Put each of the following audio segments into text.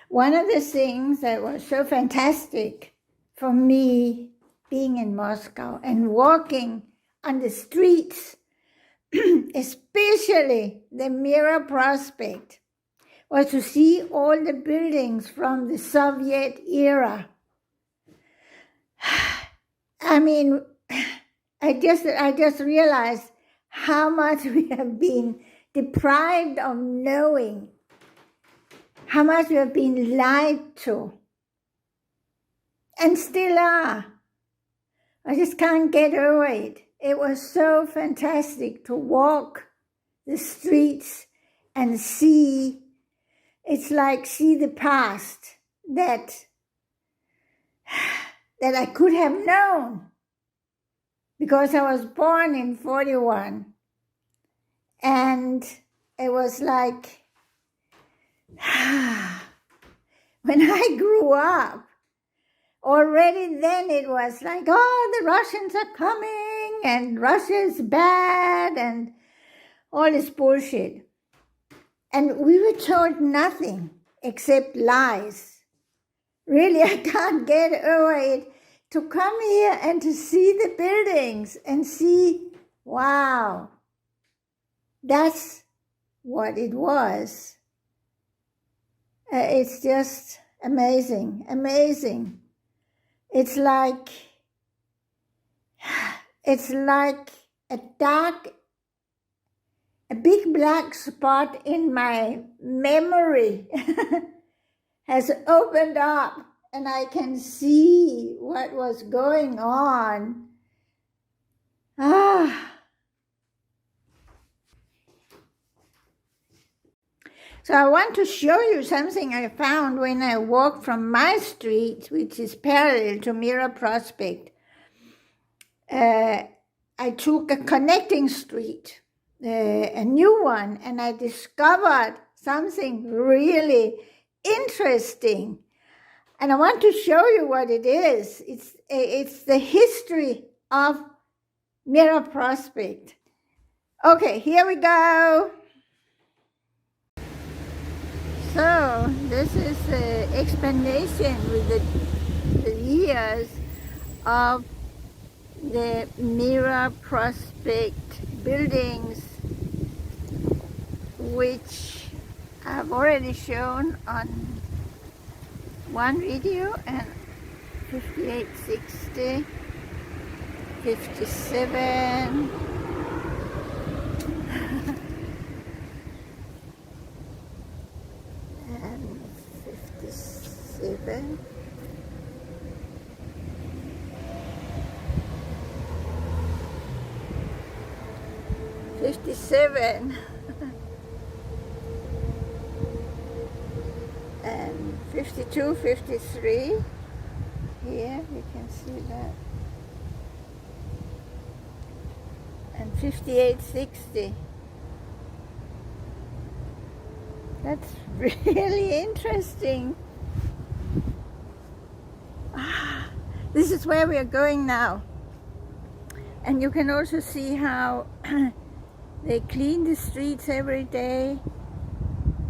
One of the things that was so fantastic for me being in Moscow and walking on the streets, especially the Mira Prospect, was to see all the buildings from the Soviet era. I mean, I just realized how much we have been deprived of knowing, how much we have been lied to, and still are. I just can't get over it. It was so fantastic to walk the streets and see. It's like see the past that I could have known, because I was born in 41. And it was like, when I grew up, already then it was like, oh, the Russians are coming and Russia is bad and all this bullshit. And we were told nothing except lies. Really, I can't get over it. To come here and to see the buildings and see, wow, that's what it was. It's just amazing, amazing. It's like a big black spot in my memory has opened up, and I can see what was going on. So I want to show you something I found when I walked from my street, which is parallel to Mira Prospect. I took a connecting street, a new one, and I discovered something really interesting. And I want to show you what it is. It's the history of Mira Prospect. Okay, here we go. So this is the explanation with the years of the Mira Prospect buildings, which I've already shown on one video, and 58, 60, 57, and 57, and 52, 53, here you can see that, and 58, 60. That's really interesting. This is where we are going now. And you can also see how they clean the streets every day.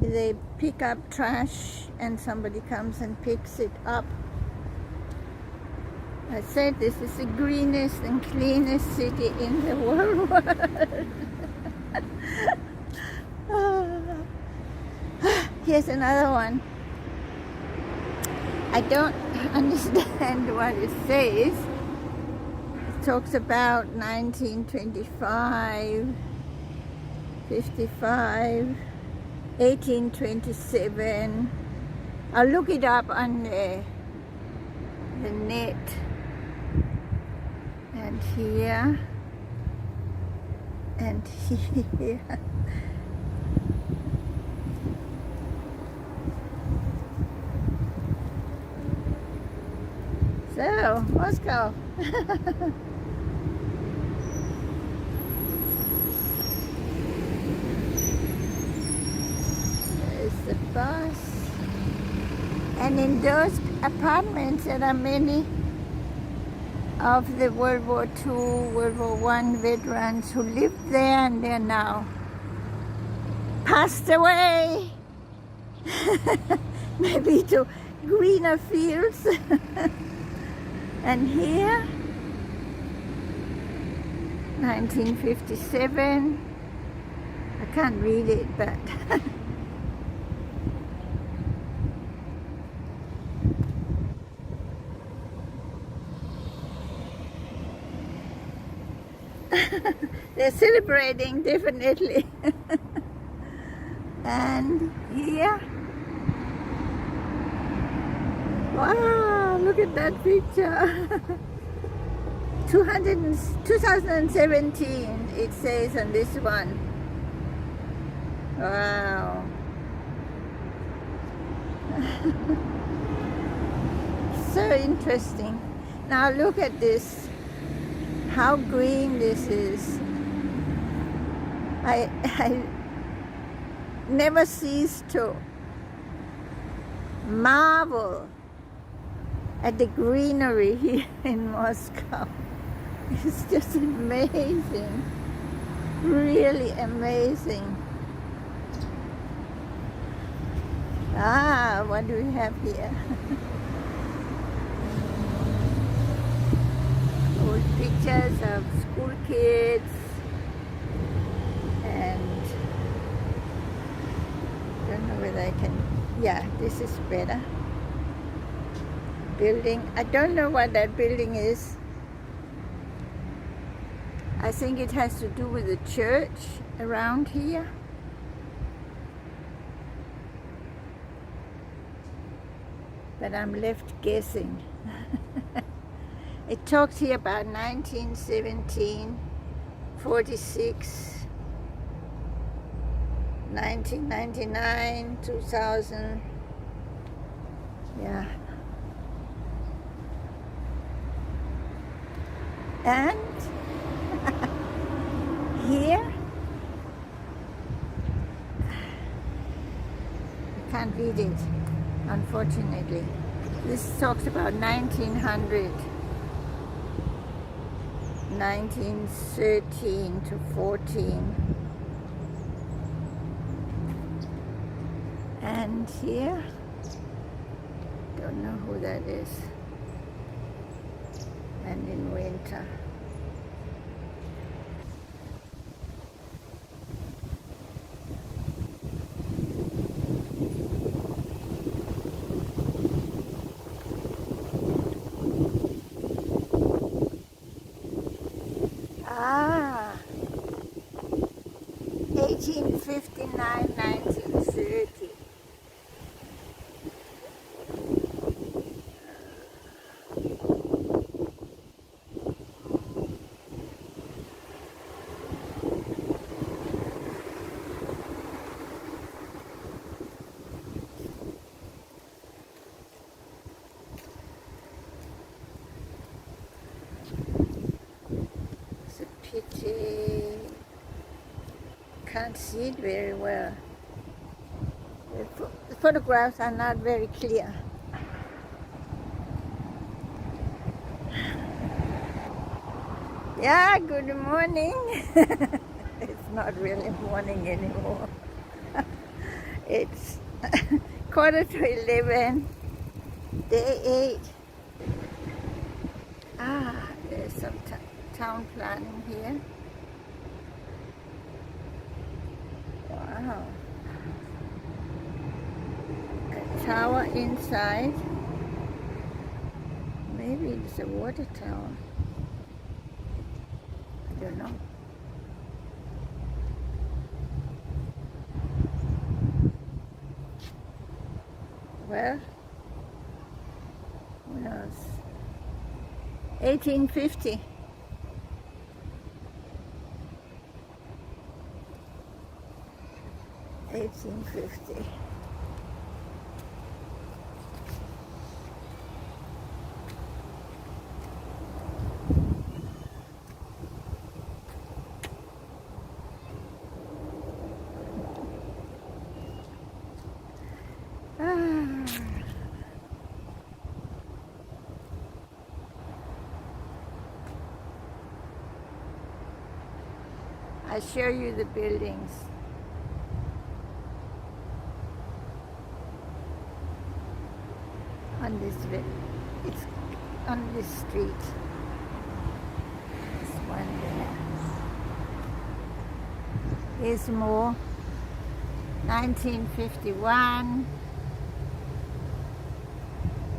They pick up trash and somebody comes and picks it up. I said this is the greenest and cleanest city in the world. Here's another one. I don't understand what it says. It talks about 1925, 55, 1827. I'll look it up on the net. And here, and here. So, Moscow. There's the bus. And in those apartments, there are many of the World War II, World War I veterans who lived there, and they're now passed away. maybe to greener fields. And here, 1957. I can't read it, but they're celebrating, definitely. And here, wow, look at that picture. 2017, it says on this one. Wow. So interesting. Now look at this. How green this is. I never cease to marvel at the greenery here in Moscow. It's just amazing. Really amazing. Ah, what do we have here? Old pictures of school kids, and I don't know whether I can, yeah, this is better. Building, I don't know what that building is. I think it has to do with the church around here. But I'm left guessing. It talks here about 1917, 46, 1999, 2000. Yeah. And here, I can't read it, unfortunately. This talks about 1900, 1913 to 14. And here, don't know who that is. And in winter. Ah, 1859, 1930. Pity. Can't see it very well. The photographs are not very clear. Yeah, good morning. It's not really morning anymore. It's 11:15, day 8. Ah, there's some town planning here. Wow. A tower inside. Maybe it's a water tower. I don't know. Well, who knows? 1850. I show you the buildings. on this bit. It's on this street. This one there. Here's more. 1951,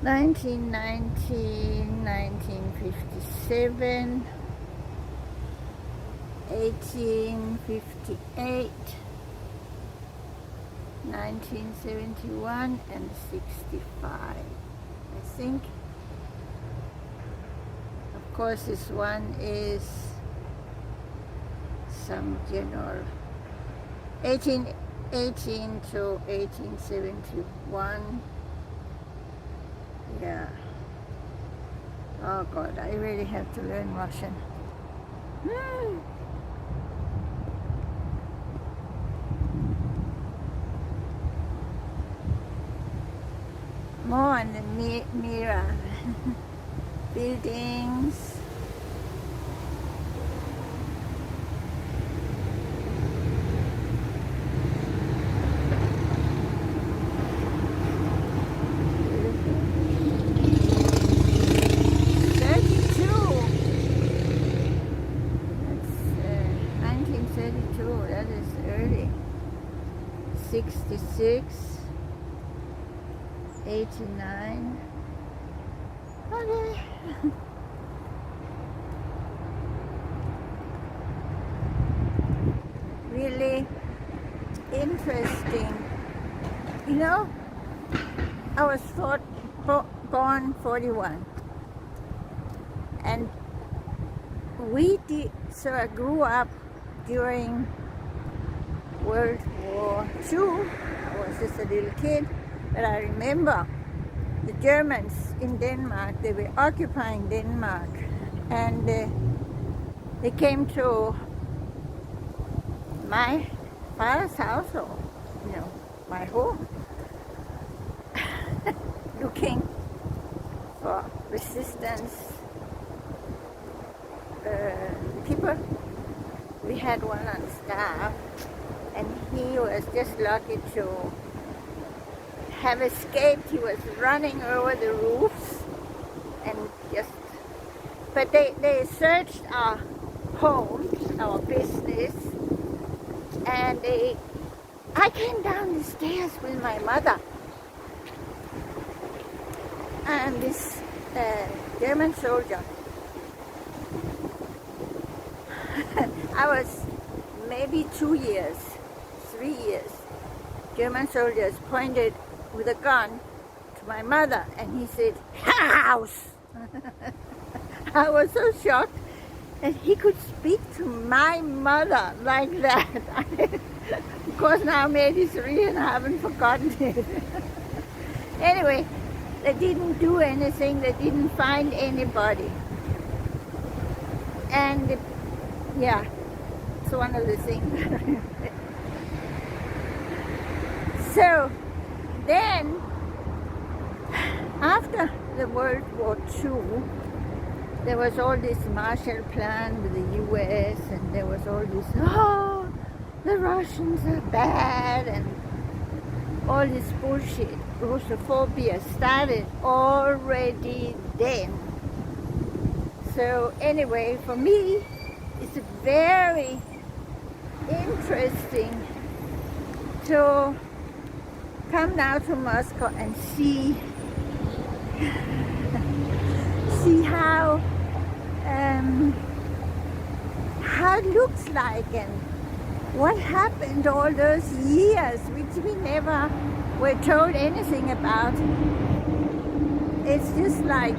1919, 1957, 1858, 1971, and 65, I think. Of course, this one is some general. 1818 to 1871. Yeah. Oh God, I really have to learn Russian. More on the Mira buildings. That is early. 66, 89. Okay. Really interesting. You know, I was born 41, and so I grew up during World War II. I was just a little kid, but I remember the Germans in Denmark. They were occupying Denmark, and they came to my father's house, or my home, looking for resistance people. We had one on staff, and he was just lucky to have escaped. He was running over the roofs and but they searched our home, our business, and I came down the stairs with my mother, and this German soldier. I was maybe 2 years, 3 years. German soldiers pointed with a gun to my mother, and he said, "House!" I was so shocked that he could speak to my mother like that. Of course, now I'm 83 and I haven't forgotten it. Anyway, they didn't do anything. They didn't find anybody. And yeah, it's one of the things. So then, after the World War II, there was all this Marshall Plan with the US, and there was all this, oh, the Russians are bad, and all this bullshit. Russophobia started already then. So anyway, for me, it's very interesting to come now to Moscow and see how it looks like and what happened all those years, which we never were told anything about. It's just like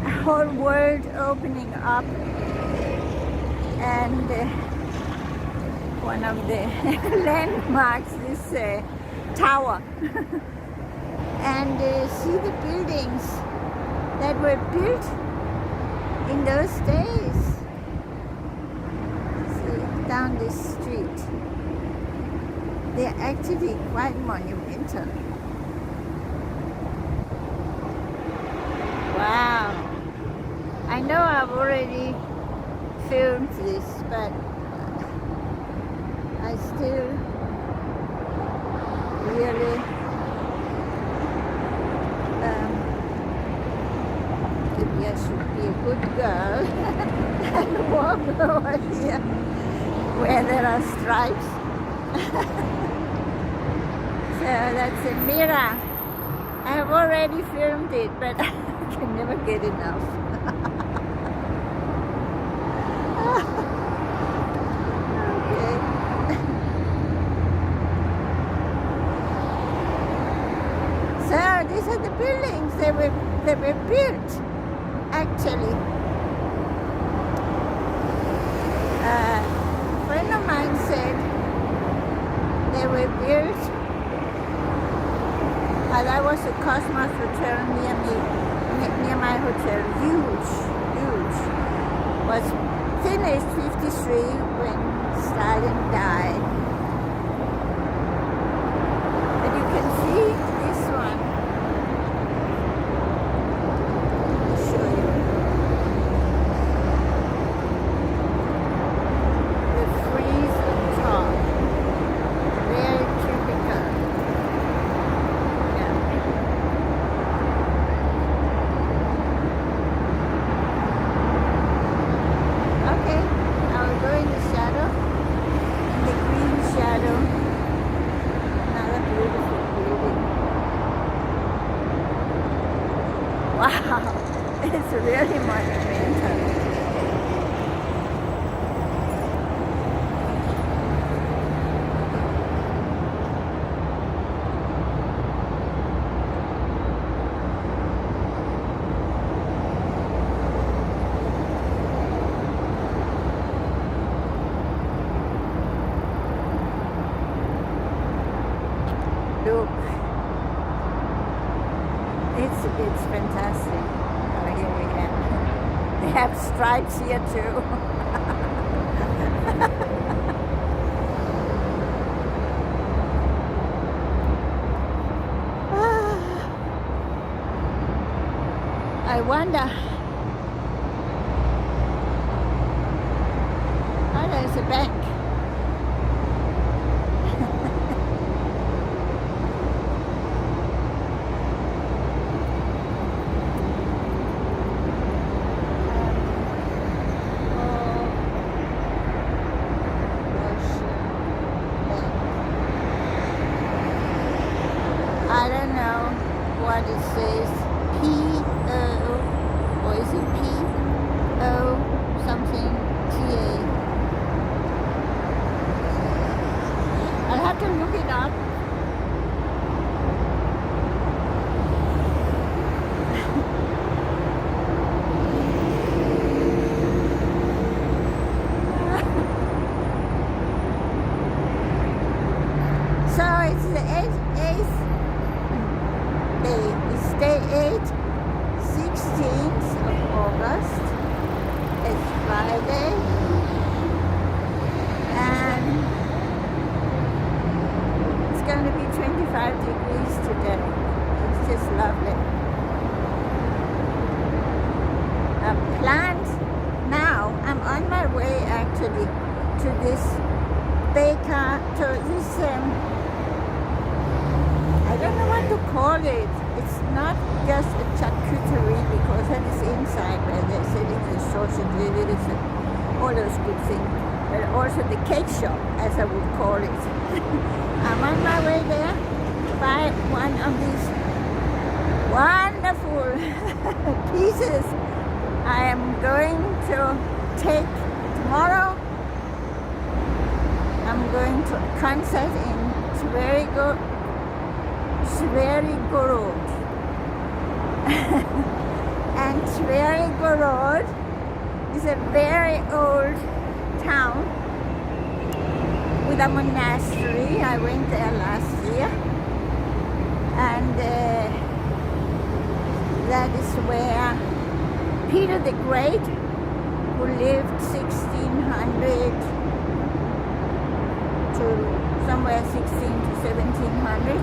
a whole world opening up, and one of the landmarks, this tower, and see the buildings that were built in those days. See, down this street, they're actually quite monumental. Wow. I know I've already filmed this, but I still really good girl and walk over here where there are stripes. So that's a Mira. I have already filmed it, but I can never get enough. Okay. So these are the buildings. They were built actually. A friend of mine said they were built. That was a Cosmos hotel near me, near my hotel. Huge. Was finished 53 when Stalin died. But you can see this one. I'll show you. The frieze on top. Very typical. Wow, it's really monumental. Look. It's fantastic. Oh, here we have. They have stripes here too. I wonder. Oh, there's a bank. I don't know what it says. P-O, or is it P-O something T-A? I'll have to look it up. So it's the 8th day. It's day 8, 16th of August. It's Friday. And it's going to be 25 degrees today. It's just lovely. I'm planned now. I'm on my way actually to this baker, to this I don't know what to call it. It's not just a charcuterie because that is inside where they're selling the sausage, all those good things. But also the cake shop, as I would call it. I'm on my way there to buy one of these wonderful pieces I am going to take tomorrow. I'm going to a concert in Sverigorod. And Sverigorod is a very old town with a monastery. I went there last year, and that is where Peter the Great, who lived 1600 to somewhere 16 to 1700,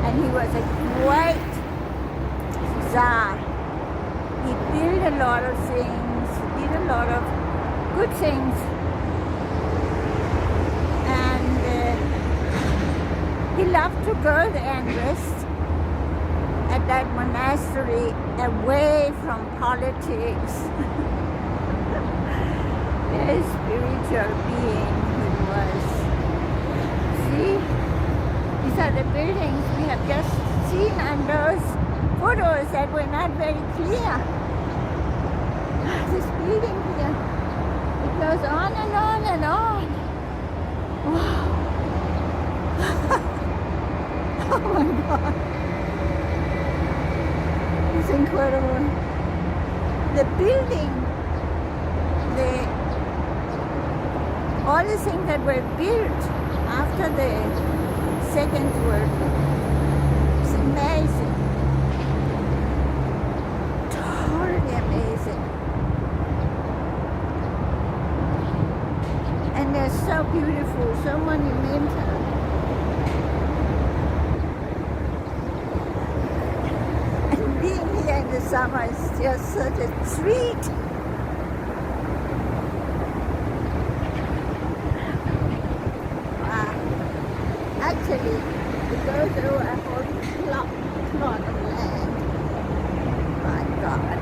and he was a great Tsar. He built a lot of things, he did a lot of good things, and he loved to go there and rest at that monastery away from politics. Very spiritual being he was. See, these are the buildings we have just seen on those photos that were not very clear. This building here, it goes on and on and on. Wow. Oh my God. It's incredible. The building, all the things that were built after the Second World War, it's amazing. Totally amazing. And they're so beautiful, so monumental. And being here in the summer is just such a treat. Wow. Actually, it goes over a whole plot of land. My God.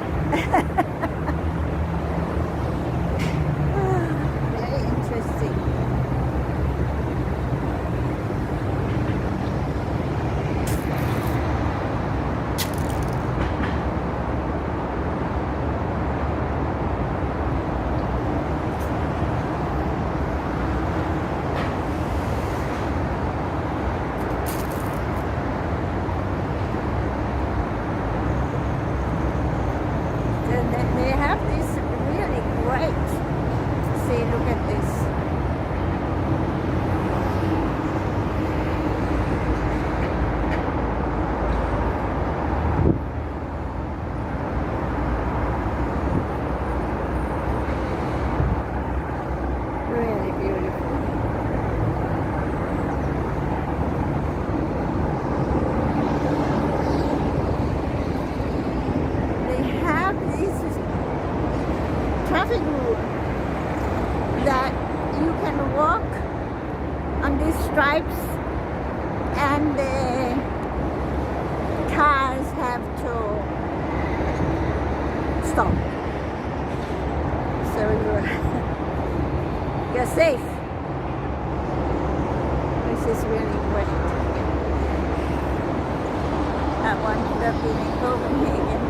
Very interesting. They have this really great, see, look at this. Really beautiful. They have these traffic rule that you can walk on these stripes and the cars have to stop. So you're safe, which is really great. I wanted to be in Copenhagen.